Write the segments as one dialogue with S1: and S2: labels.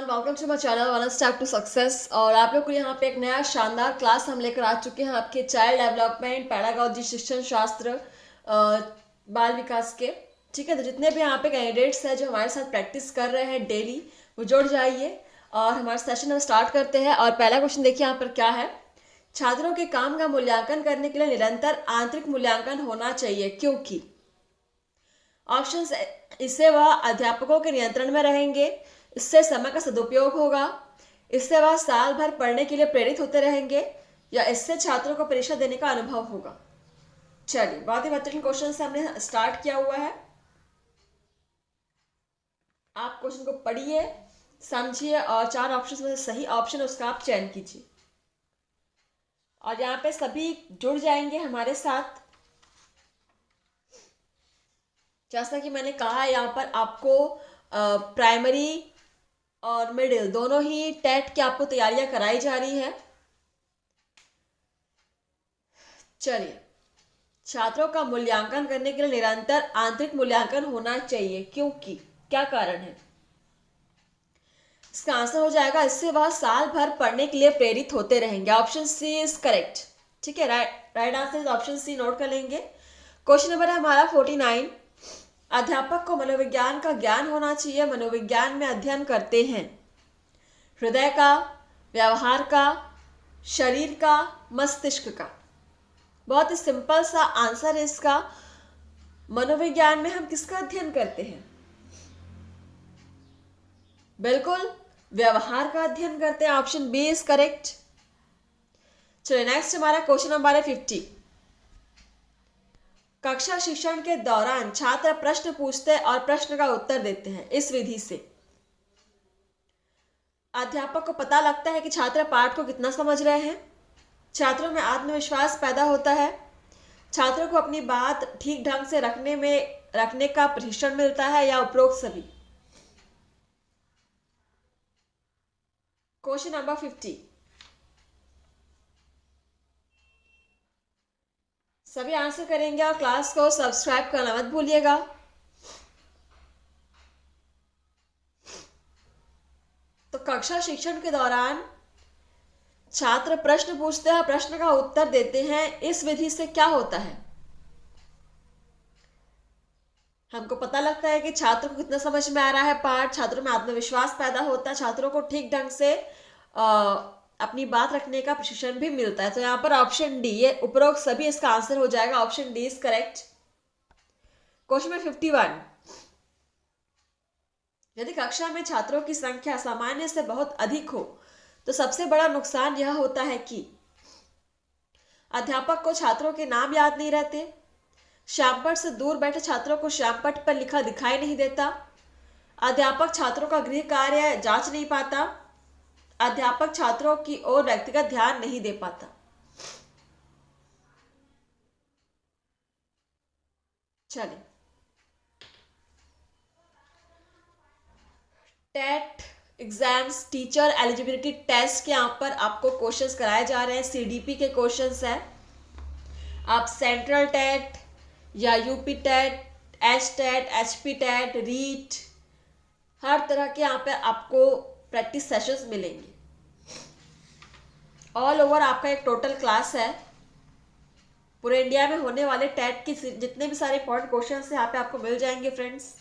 S1: Everyone, welcome to my channel one step to success. और आप लोग को यहाँ पे एक नया शानदार क्लास हम लेकर आ चुके हैं आपके चाइल्ड डेवलपमेंट, पैडागोजी, शिक्षण शास्त्र, बाल विकास के। ठीक है, तो जितने भी यहाँ पे कैंडिडेट्स हैं जो हमारे साथ प्रैक्टिस कर रहे हैं डेली, वो जुड़ जाइए और हमारा सेशन हम स्टार्ट करते हैं। और पहला क्वेश्चन देखिए यहाँ पर क्या है। छात्रों के काम का मूल्यांकन करने के लिए निरंतर आंतरिक मूल्यांकन होना चाहिए, क्योंकि ऑप्शन, इससे वह अध्यापकों के नियंत्रण में रहेंगे, इससे समय का सदुपयोग होगा, इससे वह साल भर पढ़ने के लिए प्रेरित होते रहेंगे, या इससे छात्रों को परीक्षा देने का अनुभव होगा। चलिए, बहुत ही बेहतरीन क्वेश्चन से हमने स्टार्ट किया हुआ है। आप क्वेश्चन को पढ़िए, समझिए और चार ऑप्शन में से सही ऑप्शन उसका आप चयन कीजिए। और यहाँ पे सभी जुड़ जाएंगे हमारे साथ। जैसा कि मैंने कहा, यहाँ पर आपको प्राइमरी और मिडिल दोनों ही टेट की आपको तैयारियां कराई जा रही है। चलिए, छात्रों का मूल्यांकन करने के लिए निरंतर आंतरिक मूल्यांकन होना चाहिए, क्योंकि क्या कारण है। इसका आंसर हो जाएगा, इससे वह साल भर पढ़ने के लिए प्रेरित होते रहेंगे। Option C is correct. ठीक है, right answer is option C. Note कर लेंगे। क्वेश्चन नंबर है हमारा 49। अध्यापक को मनोविज्ञान का ज्ञान होना चाहिए। मनोविज्ञान में अध्ययन करते हैं हृदय का, व्यवहार का, शरीर का, मस्तिष्क का। बहुत ही सिंपल सा आंसर है इसका। मनोविज्ञान में हम किसका अध्ययन करते हैं? बिल्कुल, व्यवहार का अध्ययन करते हैं। Option B is correct. चलिए, नेक्स्ट हमारा क्वेश्चन नंबर है 50। कक्षा शिक्षण के दौरान छात्र प्रश्न पूछते और प्रश्न का उत्तर देते हैं। इस विधि से अध्यापक को पता लगता है कि छात्र पाठ को कितना समझ रहे हैं, छात्रों में आत्मविश्वास पैदा होता है, छात्रों को अपनी बात ठीक ढंग से रखने का प्रशिक्षण मिलता है, या उपरोक्त सभी। Question number 50। सभी आंसर करेंगे और क्लास को सब्सक्राइब करना मत भूलिएगा। तो कक्षा शिक्षण के दौरान छात्र प्रश्न पूछते हैं, प्रश्न का उत्तर देते हैं। इस विधि से क्या होता है? हमको पता लगता है कि छात्र को कितना समझ में आ रहा है पाठ, छात्रों में आत्मविश्वास पैदा होता है, छात्रों को ठीक ढंग से अपनी बात रखने का प्रशिक्षण भी मिलता है। तो यहाँ पर ऑप्शन डी, ये उपरोक्त सभी इसका आंसर हो जाएगा। Option D is correct. Question number 51। यदि कक्षा में छात्रों की संख्या सामान्य से बहुत अधिक हो तो सबसे बड़ा नुकसान यह होता है कि अध्यापक को छात्रों के नाम याद नहीं रहते, श्यामपट्ट से दूर बैठे छात्रों को श्यामपट्ट पर लिखा दिखाई नहीं देता, अध्यापक छात्रों का गृह कार्य जांच नहीं पाता, अध्यापक छात्रों की ओर व्यक्तिगत ध्यान नहीं दे पाता। चलिए, TET exams, teacher eligibility test के यहाँ पर आपको क्वेश्चंस कराए जा रहे हैं। सीडीपी के क्वेश्चंस हैं। आप सेंट्रल टेट या UP TET, H TET, HP TET, REET, हर तरह के यहाँ पे आपको प्रैक्टिस सेशंस मिलेंगे। ऑल ओवर आपका एक टोटल क्लास है। पूरे इंडिया में होने वाले टेट के जितने भी सारे इंपॉर्टेंट क्वेश्चंस हैं यहाँ पे आपको मिल जाएंगे फ्रेंड्स।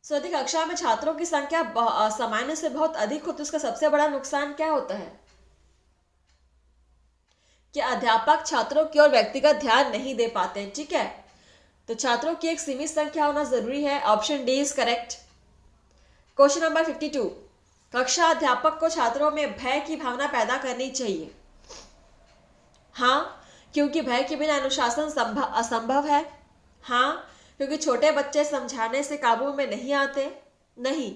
S1: यदि कक्षा में छात्रों की संख्या सामान्य से बहुत अधिक हो तो उसका सबसे बड़ा नुकसान क्या होता है? कि अध्यापक छात्रों की ओर व्यक्तिगत ध्यान नहीं दे पाते हैं। ठीक है, तो छात्रों की एक सीमित संख्या होना जरूरी है। Option D is correct. Question number 52। कक्षा अध्यापक को छात्रों में भय की भावना पैदा करनी चाहिए। हाँ, क्योंकि भय के बिना अनुशासन असंभव है। हाँ, क्योंकि छोटे बच्चे समझाने से काबू में नहीं आते। नहीं,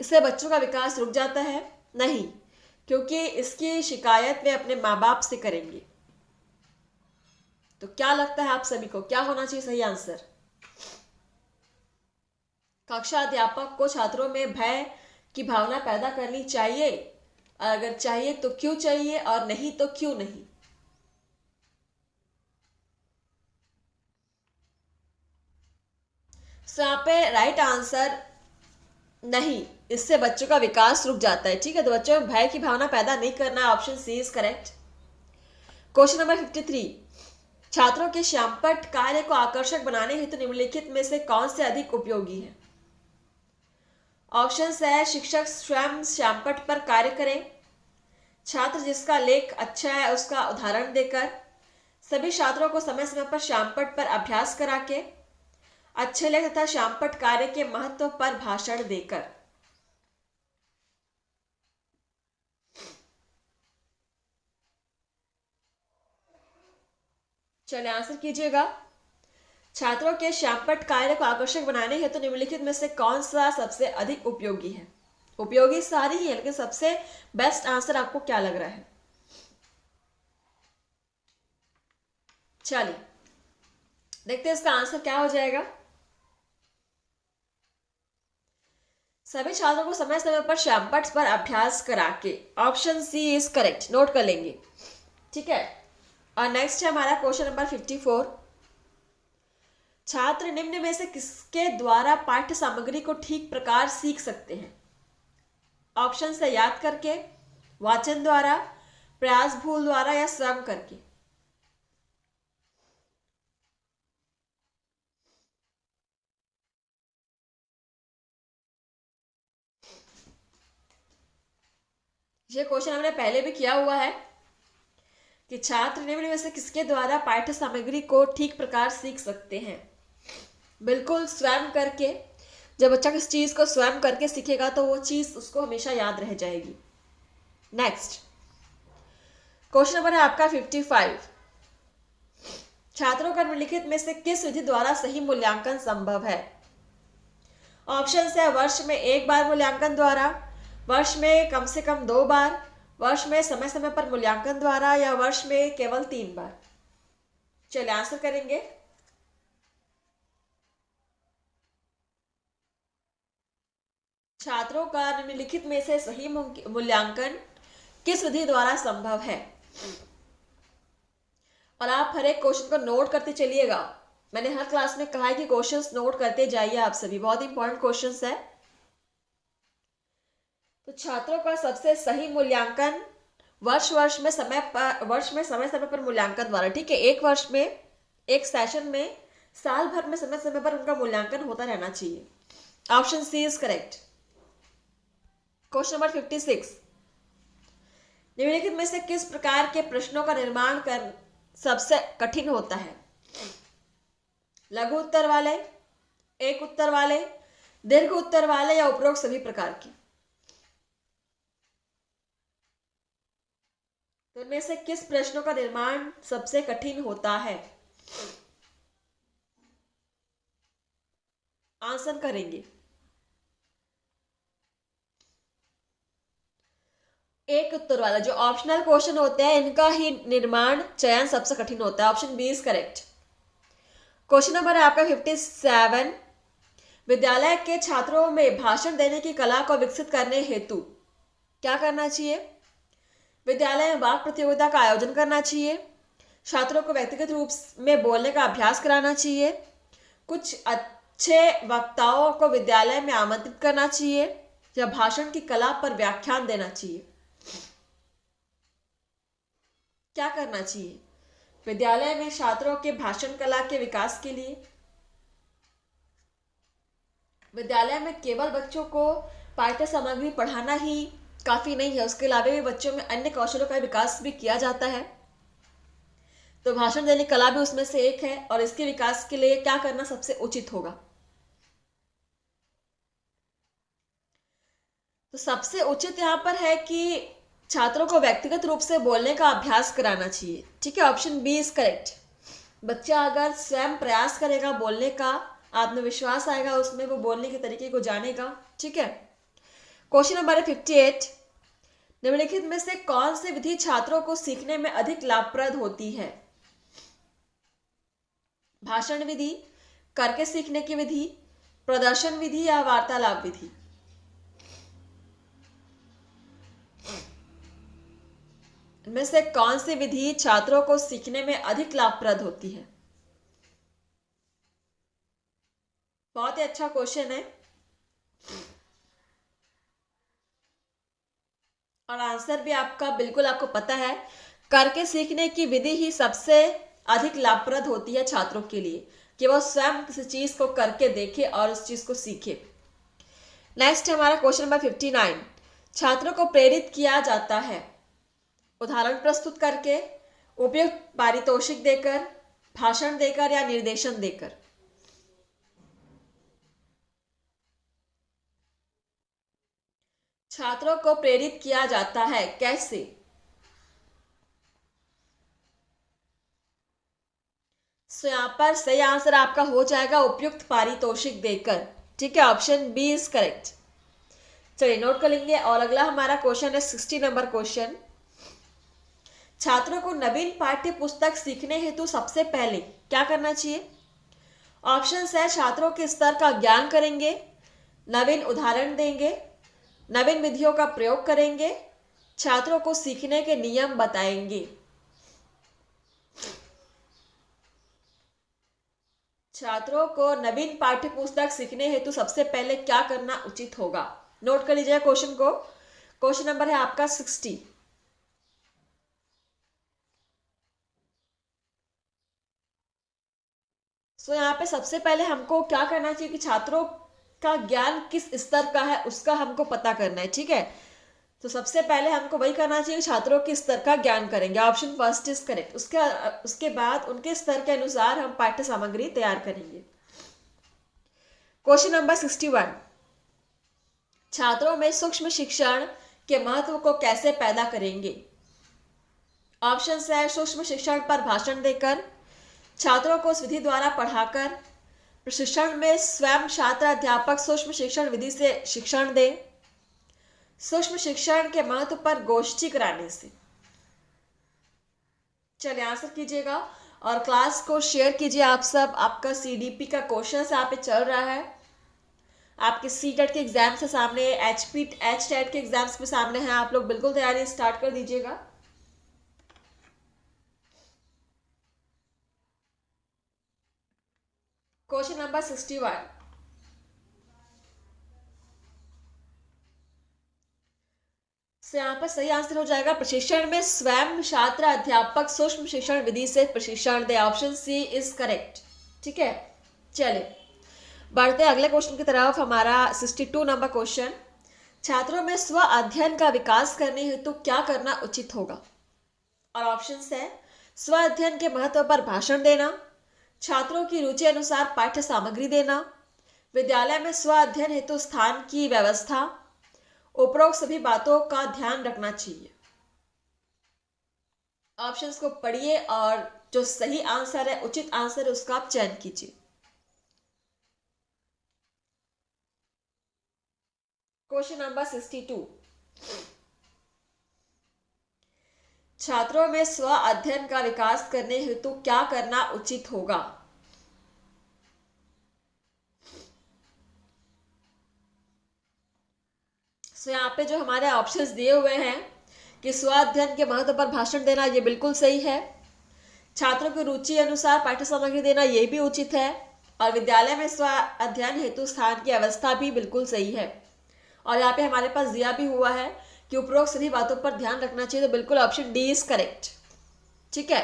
S1: इससे बच्चों का विकास रुक जाता है। नहीं, क्योंकि इसकी शिकायत वे अपने माँ बाप से करेंगे। तो क्या लगता है आप सभी को, क्या होना चाहिए सही आंसर? कक्षा अध्यापक को छात्रों में भय की भावना पैदा करनी चाहिए। अगर चाहिए तो क्यों चाहिए, और नहीं तो क्यों नहीं? सो यहाँ पे राइट आंसर नहीं, इससे बच्चों का विकास रुक जाता है। ठीक है, तो बच्चों में भय की भावना पैदा नहीं करना है। Option C is correct. Question number 53, छात्रों के श्यामपट्ट कार्य को आकर्षक बनाने हेतु निम्नलिखित में से कौन से अधिक उपयोगी है? ऑप्शन है शिक्षक स्वयं श्यामपट्ट पर कार्य करें, छात्र जिसका लेख अच्छा है उसका उदाहरण देकर, सभी छात्रों को समय समय पर श्यामपट्ट पर अभ्यास करा के, अच्छे लेख तथा श्यामपट्ट कार्य के महत्व पर भाषण देकर। चलिए आंसर कीजिएगा। छात्रों के श्यामपट्ट कार्य को आकर्षक बनाने हेतु निम्नलिखित में से कौन सा सबसे अधिक उपयोगी है? उपयोगी सारी ही है, लेकिन सबसे बेस्ट आंसर आपको क्या लग रहा है? चलिए देखते हैं इसका आंसर क्या हो जाएगा। सभी छात्रों को समय समय पर श्यामपट्ट पर अभ्यास करा के। Option C is correct, note कर लेंगे। ठीक है, और नेक्स्ट है हमारा क्वेश्चन नंबर 54, छात्र निम्न में से किसके द्वारा पाठ्य सामग्री को ठीक प्रकार सीख सकते हैं? ऑप्शन से याद करके, वाचन द्वारा, प्रयास भूल द्वारा या स्वयं करके। ये क्वेश्चन हमने पहले भी किया हुआ है कि छात्र निम्न में से किसके द्वारा पाठ्य सामग्री को ठीक प्रकार सीख सकते हैं। बिल्कुल स्वयं करके। जब बच्चा किस चीज को स्वयं करके सीखेगा तो वो चीज उसको हमेशा याद रह जाएगी। नेक्स्ट क्वेश्चन नंबर है आपका 55, छात्रों का निम्नलिखित में से किस विधि द्वारा सही मूल्यांकन संभव है? ऑप्शन है वर्ष में एक बार मूल्यांकन द्वारा, वर्ष में कम से कम 2 बार, वर्ष में समय समय पर मूल्यांकन द्वारा या वर्ष में केवल 3 बार। चलिए आंसर करेंगे। छात्रों का निम्नलिखित में से सही मूल्यांकन किस विधि द्वारा संभव है? और आप हर एक क्वेश्चन को नोट करते चलिएगा। मैंने हर क्लास में कहा है कि क्वेश्चंस नोट करते जाइए आप सभी, बहुत इंपॉर्टेंट क्वेश्चंस है। तो छात्रों का सबसे सही मूल्यांकन वर्ष में समय समय पर मूल्यांकन द्वारा। ठीक है, एक वर्ष में, एक सेशन में, साल भर में समय समय पर उनका मूल्यांकन होता रहना चाहिए। Option C is correct. Question number 56, निम्नलिखित में से किस प्रकार के प्रश्नों का निर्माण कर सबसे कठिन होता है? लघु उत्तर वाले, एक उत्तर वाले, दीर्घ उत्तर वाले या उपरोक्त सभी प्रकार की? तो इनमें से किस प्रश्नों का निर्माण सबसे कठिन होता है? आंसर करेंगे। एक उत्तर वाला जो ऑप्शनल क्वेश्चन होते हैं इनका ही निर्माण चयन सबसे कठिन होता है। Option B is correct. Question number है आपका 57, विद्यालय के छात्रों में भाषण देने की कला को विकसित करने हेतु क्या करना चाहिए? विद्यालय में वाक प्रतियोगिता का आयोजन करना चाहिए, छात्रों को व्यक्तिगत रूप में बोलने का अभ्यास कराना चाहिए, कुछ अच्छे वक्ताओं को विद्यालय में आमंत्रित करना चाहिए या भाषण की कला पर व्याख्यान देना चाहिए। क्या करना चाहिए विद्यालय में छात्रों के भाषण कला के विकास के लिए? विद्यालय में केवल बच्चों को पाठ्य सामग्री पढ़ाना ही काफी नहीं है, उसके अलावा भी बच्चों में अन्य कौशलों का विकास भी किया जाता है। तो भाषण देने की कला भी उसमें से एक है, और इसके विकास के लिए क्या करना सबसे उचित होगा? तो सबसे उचित यहाँ पर है कि छात्रों को व्यक्तिगत रूप से बोलने का अभ्यास कराना चाहिए। ठीक है, ऑप्शन बी इज करेक्ट। बच्चा अगर स्वयं प्रयास करेगा बोलने का, आत्मविश्वास आएगा उसमें, वो बोलने के तरीके को जानेगा। ठीक है, क्वेश्चन नंबर 58, निम्नलिखित में से कौन सी विधि छात्रों को सीखने में अधिक लाभप्रद होती है? भाषण विधि, करके सीखने की विधि, प्रदर्शन विधि या वार्तालाप विधि? इनमें से कौन सी विधि छात्रों को सीखने में अधिक लाभप्रद होती है? बहुत ही अच्छा क्वेश्चन है और आंसर भी आपका बिल्कुल आपको पता है। करके सीखने की विधि ही सबसे अधिक लाभप्रद होती है छात्रों के लिए, कि वो स्वयं किसी चीज को करके देखे और उस चीज को सीखे। नेक्स्ट हमारा क्वेश्चन नंबर 59। छात्रों को प्रेरित किया जाता है उदाहरण प्रस्तुत करके, उपयुक्त पारितोषिक देकर, भाषण देकर या निर्देशन देकर। छात्रों को प्रेरित किया जाता है कैसे? सो यहाँ पर सही आंसर आपका हो जाएगा उपयुक्त पारितोषिक देकर। ठीक है, ऑप्शन बी इज करेक्ट। चलिए नोट कर लेंगे। और अगला हमारा क्वेश्चन है 60 नंबर क्वेश्चन। छात्रों को नवीन पाठ्य पुस्तक सीखने हेतु सबसे पहले क्या करना चाहिए? ऑप्शन है छात्रों के स्तर का ज्ञान करेंगे, नवीन उदाहरण देंगे, नवीन विधियों का प्रयोग करेंगे, छात्रों को सीखने के नियम बताएंगे। छात्रों को नवीन पाठ्य पुस्तक सीखने हेतु सबसे पहले क्या करना उचित होगा? नोट कर लीजिए क्वेश्चन को। क्वेश्चन नंबर है आपका 60। सो यहाँ पे सबसे पहले हमको क्या करना चाहिए कि छात्रों का ज्ञान किस स्तर का है उसका हमको पता करना है। ठीक है, तो सबसे पहले हमको वही करना चाहिए, छात्रों के स्तर का ज्ञान करेंगे। Option first is correct. उसके बाद उनके स्तर के अनुसार हम पाठ्य सामग्री तैयार करेंगे। Question number 61। छात्रों में सूक्ष्म शिक्षण के महत्व को कैसे पैदा करेंगे? ऑप्शन है सूक्ष्म शिक्षण पर भाषण देकर, छात्रों को उस विधि द्वारा पढ़ाकर, प्रशिक्षण में स्वयं छात्र अध्यापक सूक्ष्म शिक्षण विधि से शिक्षण दे, सूक्ष्म शिक्षण के महत्व पर गोष्ठी कराने से। चलिए आंसर कीजिएगा और क्लास को शेयर कीजिए आप सब। आपका सीडीपी का क्वेश्चन यहाँ पे चल रहा है, आपके सीटेट के एग्जाम से सामने, एचटेट के एग्जाम्स में सामने हैं। आप लोग बिल्कुल तैयारी स्टार्ट कर दीजिएगा। Question number 61। से यहाँ पर सही आंसर हो जाएगा प्रशिक्षण में स्वयं छात्र अध्यापक सूक्ष्म शिक्षण विधि से प्रशिक्षण दे। Option C is correct. ठीक है, चलिए बढ़ते अगले क्वेश्चन की तरफ। हमारा 62 नंबर क्वेश्चन। छात्रों में स्व अध्ययन का विकास करने हेतु क्या करना उचित होगा? और ऑप्शन है स्व अध्ययन के महत्व पर भाषण देना, छात्रों की रुचि अनुसार पाठ्य सामग्री देना, विद्यालय में स्व अध्ययन हेतु स्थान की व्यवस्था, उपरोक्त सभी बातों का ध्यान रखना चाहिए। ऑप्शंस को पढ़िए और जो सही आंसर है, उचित आंसर है, उसका आप चयन कीजिए। Question number 62। छात्रों में स्व अध्ययन का विकास करने हेतु क्या करना उचित होगा? सो यहाँ पे जो हमारे ऑप्शंस दिए हुए हैं कि स्व अध्ययन के महत्व पर भाषण देना, ये बिल्कुल सही है। छात्रों की रुचि अनुसार पाठ्य सामग्री देना, ये भी उचित है। और विद्यालय में स्व अध्ययन हेतु स्थान की अवस्था भी बिल्कुल सही है। और यहाँ पे हमारे पास दिया भी हुआ है कि उपरोक्त सभी बातों पर ध्यान रखना चाहिए, तो बिल्कुल ऑप्शन डी इज करेक्ट। ठीक है,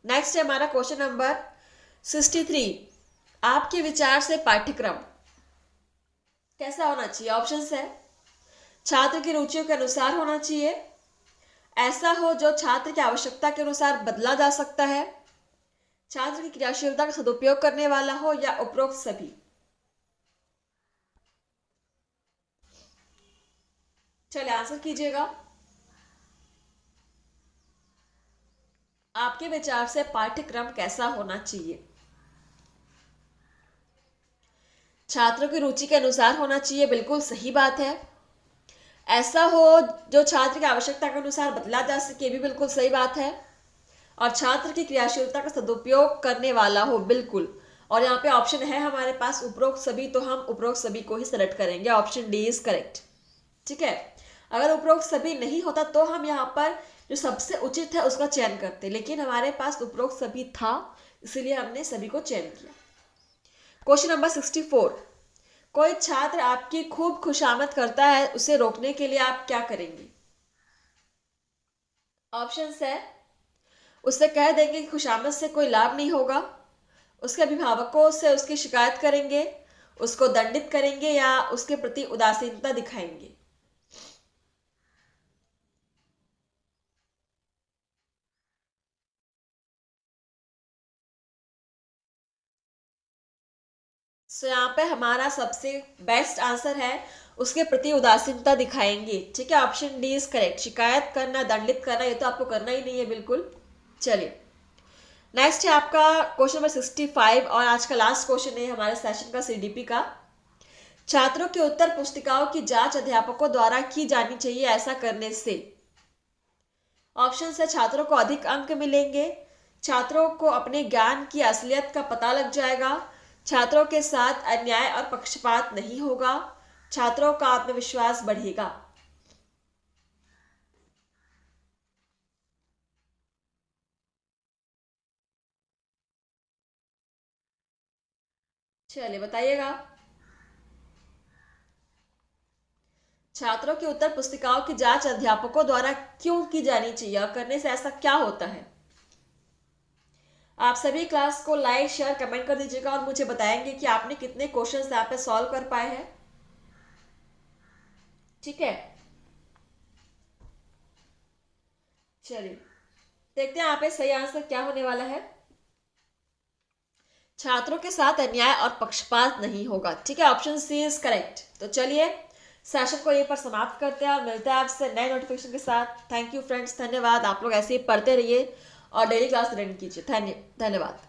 S1: नेक्स्ट है हमारा क्वेश्चन नंबर 63। आपके विचार से पाठ्यक्रम कैसा होना चाहिए? ऑप्शन है छात्र की रुचियों के अनुसार होना चाहिए, ऐसा हो जो छात्र की आवश्यकता के अनुसार बदला जा सकता है, छात्र की क्रियाशीलता का सदुपयोग करने वाला हो, या उपरोक्त सभी। चलिए आंसर कीजिएगा। आपके विचार से पाठ्यक्रम कैसा होना चाहिए? छात्रों की रुचि के अनुसार होना चाहिए, बिल्कुल सही बात है। ऐसा हो जो छात्र की आवश्यकता के अनुसार बदला जा सके, भी बिल्कुल सही बात है। और छात्र की क्रियाशीलता का सदुपयोग करने वाला हो, बिल्कुल। और यहाँ पे ऑप्शन है हमारे पास उपरोक्त सभी, तो हम उपरोक्त सभी को ही सेलेक्ट करेंगे। Option D is correct. ठीक है, अगर उपरोक्त सभी नहीं होता तो हम यहाँ पर जो सबसे उचित है उसका चयन करते, लेकिन हमारे पास उपरोक्त सभी था, इसीलिए हमने सभी को चयन किया। क्वेश्चन नंबर 64, कोई छात्र आपकी खूब खुशामद करता है, उसे रोकने के लिए आप क्या करेंगे? ऑप्शंस है, उससे कह देंगे कि खुशामद से कोई लाभ नहीं होगा, उसके अभिभावकों से उसकी शिकायत करेंगे, उसको दंडित करेंगे, या उसके प्रति उदासीनता दिखाएंगे। सो यहाँ पे हमारा सबसे बेस्ट आंसर है उसके प्रति उदासीनता दिखाएंगे। ठीक है, ऑप्शन डी इज करेक्ट। शिकायत करना, दंडित करना, ये तो आपको करना ही नहीं है बिल्कुल। चलिए, नेक्स्ट है आपका क्वेश्चन नंबर 65 और आज का लास्ट क्वेश्चन है हमारे सेशन का, सीडीपी का। छात्रों की उत्तर पुस्तिकाओं की जांच अध्यापकों द्वारा की जानी चाहिए, ऐसा करने से। ऑप्शन है, छात्रों को अधिक अंक मिलेंगे, छात्रों को अपने ज्ञान की असलियत का पता लग जाएगा, छात्रों के साथ अन्याय और पक्षपात नहीं होगा, छात्रों का आत्मविश्वास बढ़ेगा। चलिए बताइएगा। छात्रों की उत्तर पुस्तिकाओं की जांच अध्यापकों द्वारा क्यों की जानी चाहिए और करने से ऐसा क्या होता है? आप सभी क्लास को लाइक, शेयर, कमेंट कर दीजिएगा और मुझे बताएंगे कि आपने कितने क्वेश्चंस यहाँ पे सॉल्व कर पाए हैं। ठीक है, चलिए देखते हैं यहाँ पे सही आंसर क्या होने वाला है। छात्रों के साथ अन्याय और पक्षपात नहीं होगा। ठीक है, ऑप्शन सी इज करेक्ट। तो चलिए सेशन को यहीं पर समाप्त करते हैं और मिलते हैं आपसे नए नोटिफिकेशन के साथ। थैंक यू फ्रेंड्स, धन्यवाद। आप लोग ऐसे ही पढ़ते रहिए और डेली क्लास अटेंड कीजिए। धन्यवाद।